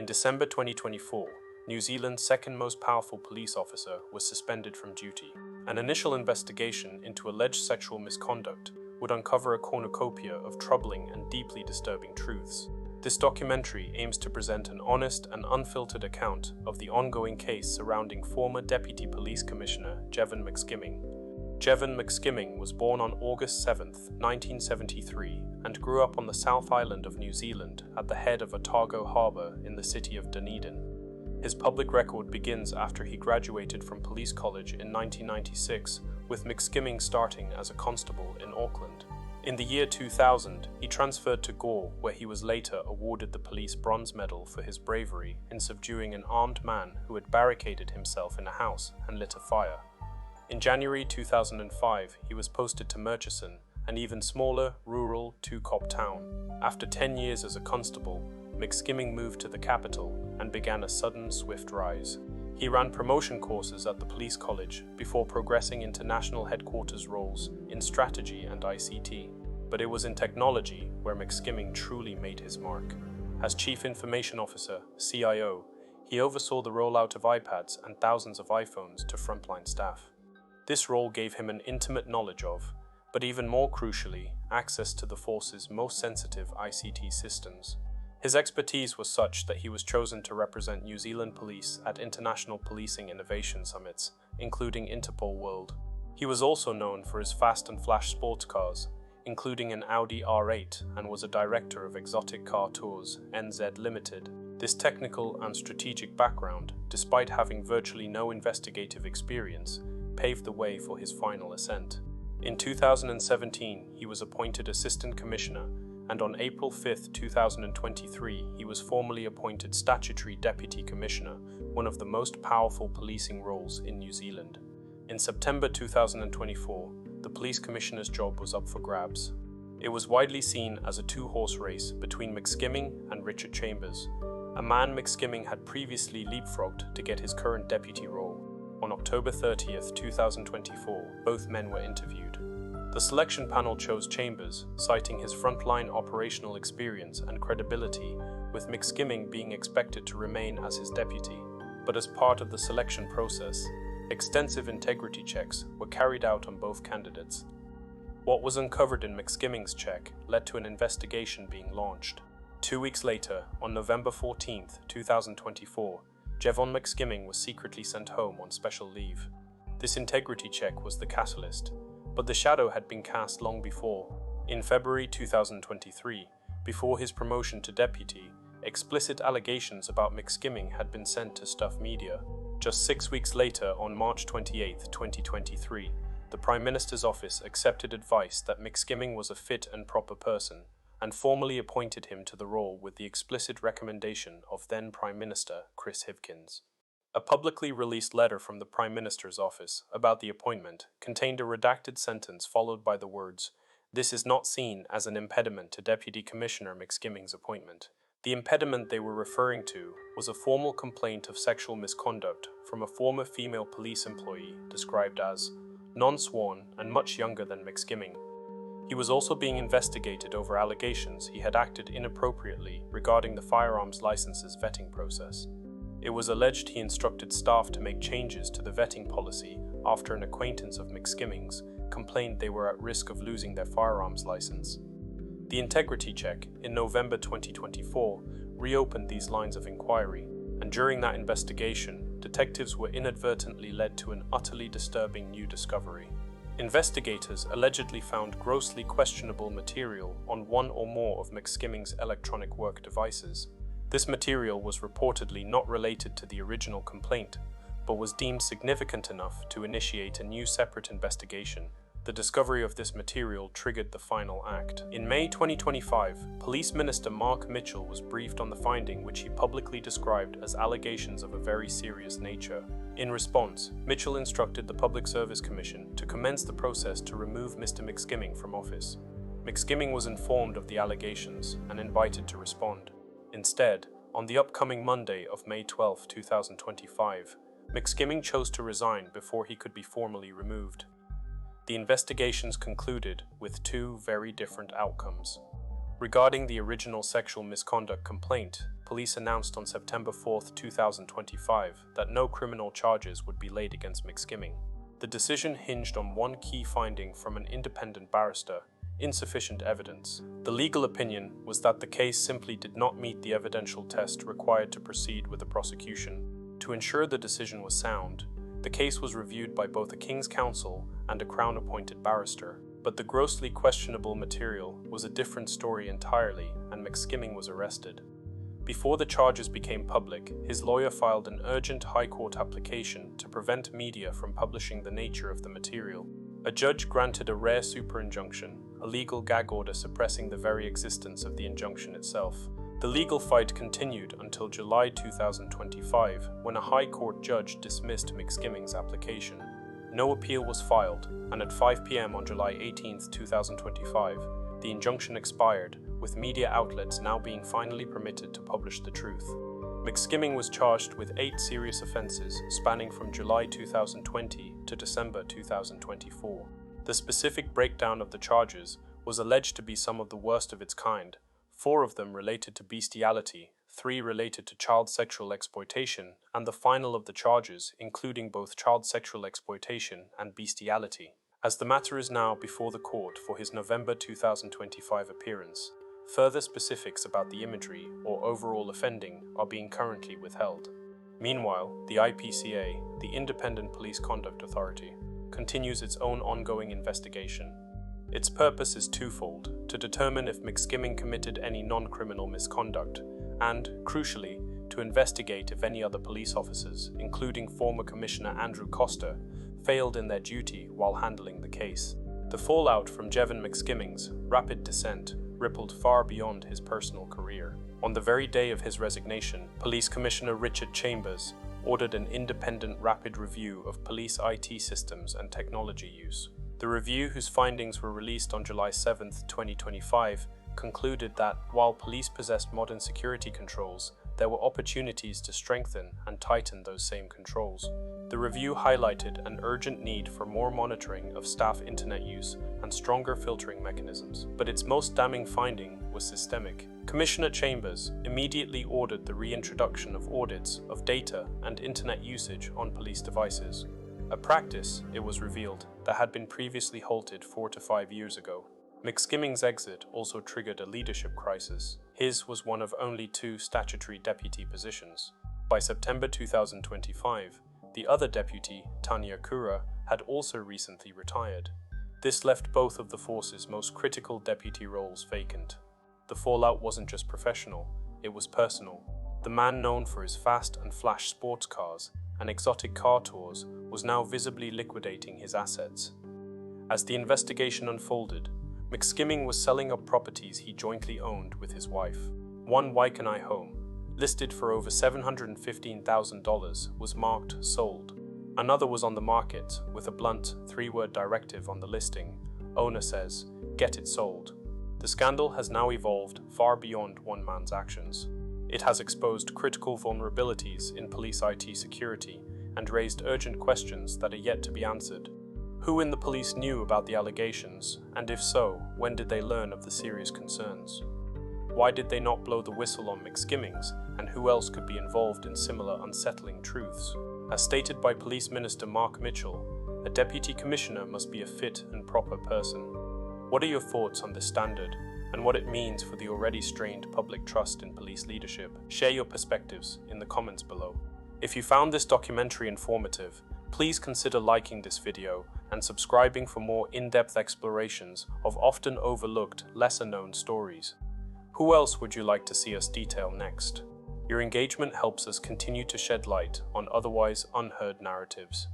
In December 2024, New Zealand's second most powerful police officer was suspended from duty. An initial investigation into alleged sexual misconduct would uncover a cornucopia of troubling and deeply disturbing truths. This documentary aims to present an honest and unfiltered account of the ongoing case surrounding former Deputy Police Commissioner Jevon McSkimming. Jevon McSkimming was born on August 7, 1973, and grew up on the South Island of New Zealand at the head of Otago Harbour in the city of Dunedin. His public record begins after he graduated from police college in 1996, with McSkimming starting as a constable in Auckland. In the year 2000, he transferred to Gore, where he was later awarded the Police Bronze Medal for his bravery in subduing an armed man who had barricaded himself in a house and lit a fire. In January 2005, he was posted to Murchison, an even smaller, rural, two-cop town. After 10 years as a constable, McSkimming moved to the capital and began a sudden, swift rise. He ran promotion courses at the police college before progressing into national headquarters roles in strategy and ICT. But it was in technology where McSkimming truly made his mark. As Chief Information Officer, CIO, he oversaw the rollout of iPads and thousands of iPhones to frontline staff. This role gave him an intimate knowledge of, but even more crucially, access to the force's most sensitive ICT systems. His expertise was such that he was chosen to represent New Zealand Police at international policing innovation summits, including Interpol World. He was also known for his fast and flash sports cars, including an Audi R8, and was a director of Exotic Car Tours, NZ Limited. This technical and strategic background, despite having virtually no investigative experience, paved the way for his final ascent. In 2017, he was appointed Assistant Commissioner, and on April 5, 2023, he was formally appointed Statutory Deputy Commissioner, one of the most powerful policing roles in New Zealand. In September 2024, the Police Commissioner's job was up for grabs. It was widely seen as a two-horse race between McSkimming and Richard Chambers, a man McSkimming had previously leapfrogged to get his current deputy role. On October 30, 2024, both men were interviewed. The selection panel chose Chambers, citing his frontline operational experience and credibility, with McSkimming being expected to remain as his deputy. But as part of the selection process, extensive integrity checks were carried out on both candidates. What was uncovered in McSkimming's check led to an investigation being launched. 2 weeks later, on November 14, 2024, Jevon McSkimming was secretly sent home on special leave. This integrity check was the catalyst, but the shadow had been cast long before. In February 2023, before his promotion to deputy, explicit allegations about McSkimming had been sent to Stuff Media. Just 6 weeks later, on March 28, 2023, the Prime Minister's office accepted advice that McSkimming was a fit and proper person, and formally appointed him to the role with the explicit recommendation of then Prime Minister Chris Hipkins. A publicly released letter from the Prime Minister's office about the appointment contained a redacted sentence followed by the words, "This is not seen as an impediment to Deputy Commissioner McSkimming's appointment." The impediment they were referring to was a formal complaint of sexual misconduct from a former female police employee described as non-sworn and much younger than McSkimming. He was also being investigated over allegations he had acted inappropriately regarding the firearms licenses vetting process. It was alleged he instructed staff to make changes to the vetting policy after an acquaintance of McSkimming's complained they were at risk of losing their firearms license. The integrity check in November 2024 reopened these lines of inquiry, and during that investigation, detectives were inadvertently led to an utterly disturbing new discovery. Investigators allegedly found grossly questionable material on one or more of McSkimming's electronic work devices. This material was reportedly not related to the original complaint, but was deemed significant enough to initiate a new separate investigation. The discovery of this material triggered the final act. In May 2025, Police Minister Mark Mitchell was briefed on the finding, which he publicly described as allegations of a very serious nature. In response, Mitchell instructed the Public Service Commission to commence the process to remove Mr. McSkimming from office. McSkimming was informed of the allegations and invited to respond. Instead, on the upcoming Monday of May 12, 2025, McSkimming chose to resign before he could be formally removed. The investigations concluded with two very different outcomes. Regarding the original sexual misconduct complaint, police announced on September 4, 2025 that no criminal charges would be laid against McSkimming. The decision hinged on one key finding from an independent barrister: insufficient evidence. The legal opinion was that the case simply did not meet the evidential test required to proceed with the prosecution. To ensure the decision was sound, the case was reviewed by both a King's Counsel and a Crown-appointed barrister. But the grossly questionable material was a different story entirely, and McSkimming was arrested. Before the charges became public, his lawyer filed an urgent High Court application to prevent media from publishing the nature of the material. A judge granted a rare super injunction, a legal gag order suppressing the very existence of the injunction itself. The legal fight continued until July 2025, when a High Court judge dismissed McSkimming's application. No appeal was filed, and at 5 p.m. on July 18, 2025, the injunction expired, with media outlets now being finally permitted to publish the truth. McSkimming was charged with 8 serious offenses spanning from July 2020 to December 2024. The specific breakdown of the charges was alleged to be some of the worst of its kind. 4 of them related to bestiality, 3 related to child sexual exploitation, and the final of the charges including both child sexual exploitation and bestiality. As the matter is now before the court for his November 2025 appearance, further specifics about the imagery or overall offending are being currently withheld. Meanwhile, the IPCA, the Independent Police Conduct Authority, continues its own ongoing investigation. Its purpose is twofold: to determine if McSkimming committed any non-criminal misconduct, and, crucially, to investigate if any other police officers, including former Commissioner Andrew Costa, failed in their duty while handling the case. The fallout from Jevon McSkimming's rapid descent rippled far beyond his personal career. On the very day of his resignation, Police Commissioner Richard Chambers ordered an independent rapid review of police IT systems and technology use. The review, whose findings were released on July 7, 2025, concluded that, while police possessed modern security controls, there were opportunities to strengthen and tighten those same controls. The review highlighted an urgent need for more monitoring of staff internet use and stronger filtering mechanisms, but its most damning finding was systemic. Commissioner Chambers immediately ordered the reintroduction of audits of data and internet usage on police devices, a practice, it was revealed, that had been previously halted 4 to 5 years ago. McSkimming's exit also triggered a leadership crisis. His was one of only 2 statutory deputy positions. By September 2025, the other deputy, Tanya Kura, had also recently retired. This left both of the force's most critical deputy roles vacant. The fallout wasn't just professional, it was personal. The man known for his fast and flash sports cars and exotic car tours was now visibly liquidating his assets. As the investigation unfolded, McSkimming was selling up properties he jointly owned with his wife. One Waikanae home, listed for over $715,000, was marked sold. Another was on the market, with a blunt 3-word directive on the listing. Owner says, "Get it sold." The scandal has now evolved far beyond one man's actions. It has exposed critical vulnerabilities in police IT security and raised urgent questions that are yet to be answered. Who in the police knew about the allegations, and if so, when did they learn of the serious concerns? Why did they not blow the whistle on McSkimming's, and who else could be involved in similar unsettling truths? As stated by Police Minister Mark Mitchell, a deputy commissioner must be a fit and proper person. What are your thoughts on this standard, and what it means for the already strained public trust in police leadership? Share your perspectives in the comments below. If you found this documentary informative, please consider liking this video and subscribing for more in-depth explorations of often overlooked, lesser-known stories. Who else would you like to see us detail next? Your engagement helps us continue to shed light on otherwise unheard narratives.